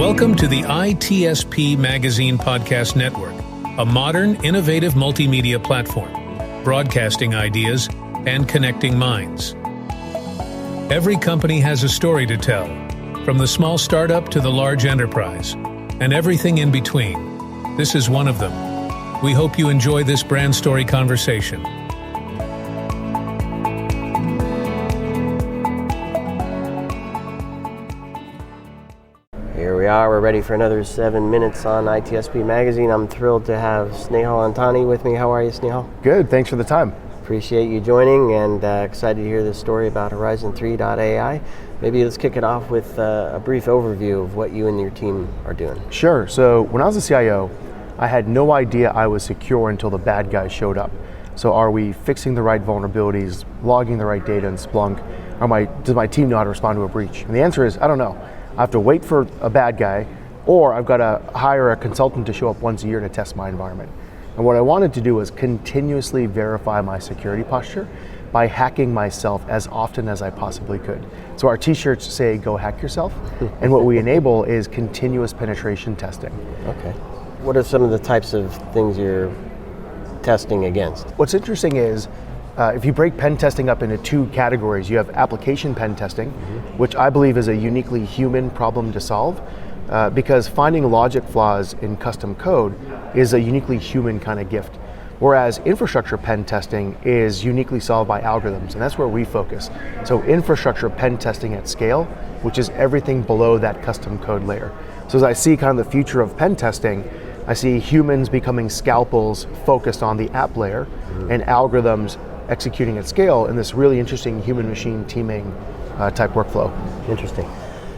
Welcome to the ITSP Magazine Podcast Network, a modern, innovative multimedia platform, broadcasting ideas and connecting minds. Every company has a story to tell, from the small startup to the large enterprise, and everything in between. This is one of them. We hope you enjoy this brand story conversation. Here we are, we're ready for another 7 minutes on ITSP Magazine. I'm thrilled to have Snehal Antani with me. How are you, Snehal? Good, thanks for the time. Appreciate you joining and excited to hear this story about Horizon3.ai. Maybe let's kick it off with a brief overview of what you and your team are doing. Sure, so when I was a CIO, I had no idea I was secure until the bad guys showed up. So are we fixing the right vulnerabilities, logging the right data in Splunk? Does my team know how to respond to a breach? And the answer is, I don't know. I have to wait for a bad guy, or I've got to hire a consultant to show up once a year to test my environment. And what I wanted to do was continuously verify my security posture by hacking myself as often as I possibly could. So our t-shirts say, go hack yourself. And what we enable is continuous penetration testing. Okay. What are some of the types of things you're testing against? What's interesting is, if you break pen testing up into two categories, you have application pen testing, which I believe is a uniquely human problem to solve, because finding logic flaws in custom code is a uniquely human kind of gift. Whereas infrastructure pen testing is uniquely solved by algorithms, and that's where we focus. So infrastructure pen testing at scale, which is everything below that custom code layer. So as I see kind of the future of pen testing, I see humans becoming scalpels focused on the app layer and algorithms executing at scale in this really interesting human-machine teaming type workflow. Interesting.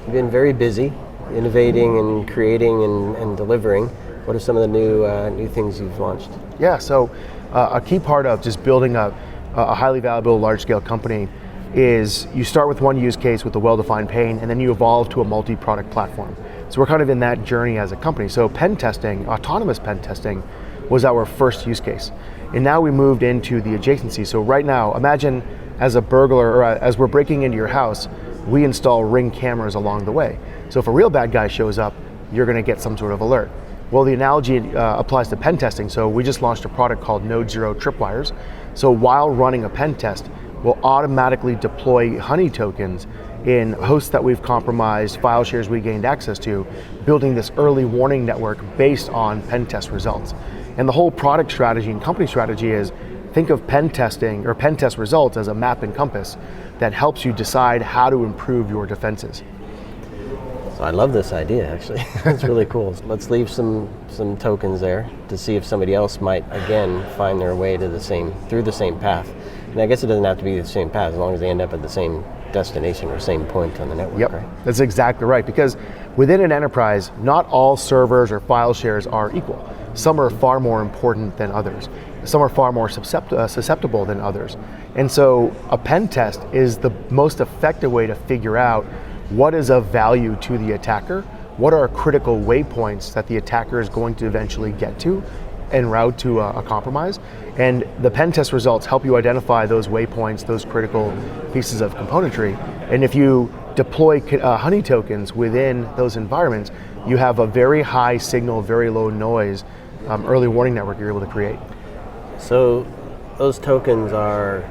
You've been very busy innovating and creating and delivering. What are some of the new things you've launched? Yeah, so a key part of just building a highly valuable large-scale company is you start with one use case with a well-defined pain, and then you evolve to a multi-product platform. So we're kind of in that journey as a company. So pen testing, autonomous pen testing, was our first use case. And now we moved into the adjacency. So right now, imagine as a burglar, or as we're breaking into your house, we install Ring cameras along the way. So if a real bad guy shows up, you're gonna get some sort of alert. Well, the analogy applies to pen testing. So we just launched a product called Node Zero Tripwires. So while running a pen test, we'll automatically deploy honey tokens in hosts that we've compromised, file shares we gained access to, building this early warning network based on pen test results. And the whole product strategy and company strategy is, think of pen testing or pen test results as a map and compass that helps you decide how to improve your defenses. So I love this idea, actually. It's really cool. Let's leave some tokens there to see if somebody else might, again, find their way to through the same path. And I guess it doesn't have to be the same path as long as they end up at the same destination or same point on the network, yep, right? That's exactly right, because within an enterprise, not all servers or file shares are equal. Some are far more important than others. Some are far more susceptible than others. And so a pen test is the most effective way to figure out what is of value to the attacker, what are critical waypoints that the attacker is going to eventually get to en route to a compromise. And the pen test results help you identify those waypoints, those critical pieces of componentry. And if you deploy honey tokens within those environments, you have a very high signal, very low noise early warning network you're able to create. So those tokens are?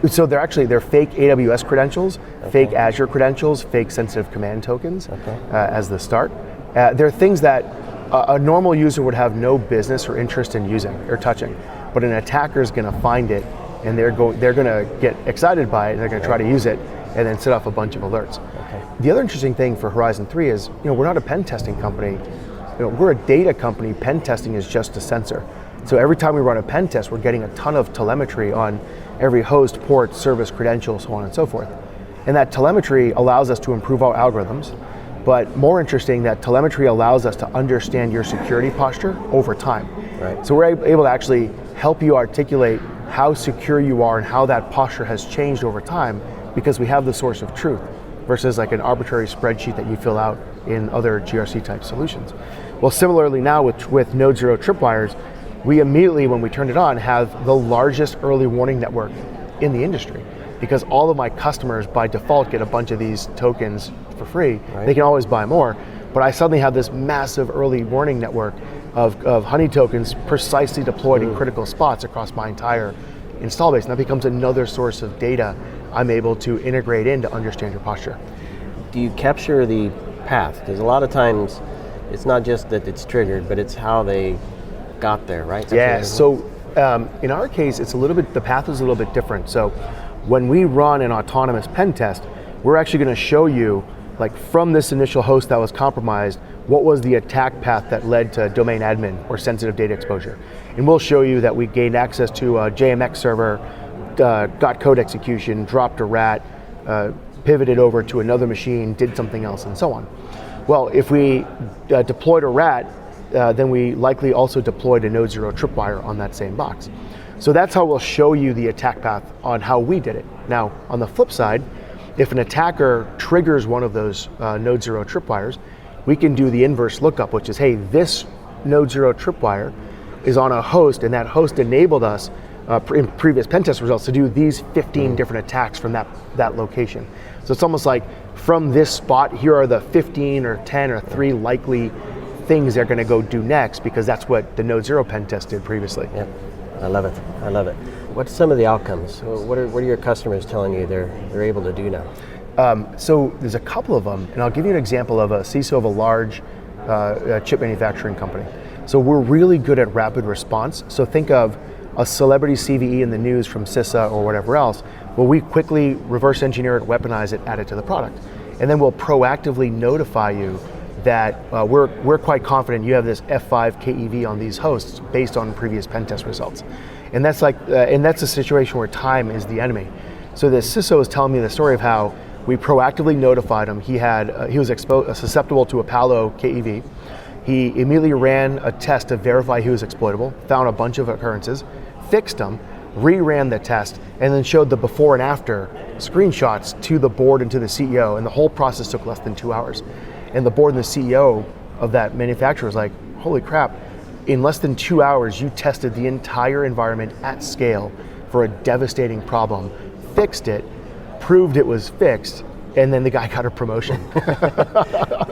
So they're fake AWS credentials, okay, fake Azure credentials, fake sensitive command tokens, okay, as the start. They're things that a normal user would have no business or interest in using or touching, but an attacker is going to find it, and they're going to get excited by it, and they're going to try to use it, and then set off a bunch of alerts. Okay. The other interesting thing for Horizon 3 is, we're not a pen testing company. We're a data company. Pen testing is just a sensor. So every time we run a pen test, we're getting a ton of telemetry on every host, port, service, credential, so on and so forth. And that telemetry allows us to improve our algorithms, but more interesting, that telemetry allows us to understand your security posture over time. Right. So we're able to actually help you articulate how secure you are and how that posture has changed over time, because we have the source of truth versus like an arbitrary spreadsheet that you fill out in other GRC type solutions. Well, similarly now with Node Zero Tripwires, we immediately, when we turned it on, have the largest early warning network in the industry, because all of my customers by default get a bunch of these tokens for free. Right. They can always buy more, but I suddenly have this massive early warning network of honey tokens precisely deployed in critical spots across my entire install base. And that becomes another source of data I'm able to integrate in to understand your posture. Do you capture the path? Because a lot of times it's not just that it's triggered, but it's how they got there, right? Yeah, so in our case, the path is a little bit different. So when we run an autonomous pen test, we're actually going to show you, like, from this initial host that was compromised, what was the attack path that led to domain admin or sensitive data exposure. And we'll show you that we gained access to a JMX server, got code execution, dropped a rat, pivoted over to another machine, did something else, and so on. Well, if we deployed a rat, then we likely also deployed a node zero tripwire on that same box. So that's how we'll show you the attack path on how we did it. Now, on the flip side, if an attacker triggers one of those node zero tripwires, we can do the inverse lookup, which is, hey, this node zero tripwire is on a host, and that host enabled us in previous pen test results to do these 15 different attacks from that location. So it's almost like, from this spot, here are the 15 or 10 or 3 likely things they're going to go do next, because that's what the node zero pen test did previously. Yeah, I love it. I love it. What's some of the outcomes? What are your customers telling you they're able to do now? So there's a couple of them, and I'll give you an example of a CISO of a large chip manufacturing company. So we're really good at rapid response. So think of a celebrity CVE in the news from CISA or whatever else. Well, we quickly reverse engineer it, weaponize it, add it to the product. And then we'll proactively notify you that we're quite confident you have this F5 KEV on these hosts based on previous pen test results. And that's a situation where time is the enemy. So the CISO is telling me the story of how we proactively notified him. He was susceptible to a Palo KEV. He immediately ran a test to verify he was exploitable, found a bunch of occurrences, fixed them, reran the test, and then showed the before and after screenshots to the board and to the CEO, and the whole process took less than 2 hours. And the board and the CEO of that manufacturer was like, holy crap, in less than 2 hours, you tested the entire environment at scale for a devastating problem, fixed it, proved it was fixed, and then the guy got a promotion.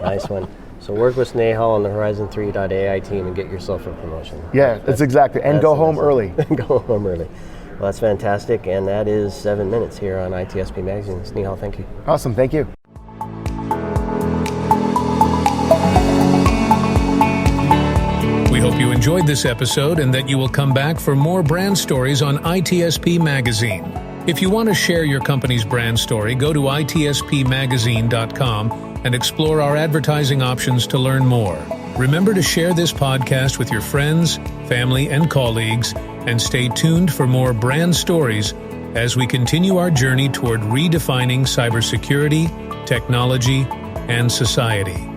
Nice one. So work with Snehal on the Horizon3.ai team and get yourself a promotion. Yeah, that's exactly. And go home early. Go home early. Well, that's fantastic. And that is 7 minutes here on ITSP Magazine. Snehal, thank you. Awesome, thank you. We hope you enjoyed this episode and that you will come back for more brand stories on ITSP Magazine. If you want to share your company's brand story, go to ITSPmagazine.com and explore our advertising options to learn more. Remember to share this podcast with your friends, family, and colleagues, and stay tuned for more brand stories as we continue our journey toward redefining cybersecurity, technology, and society.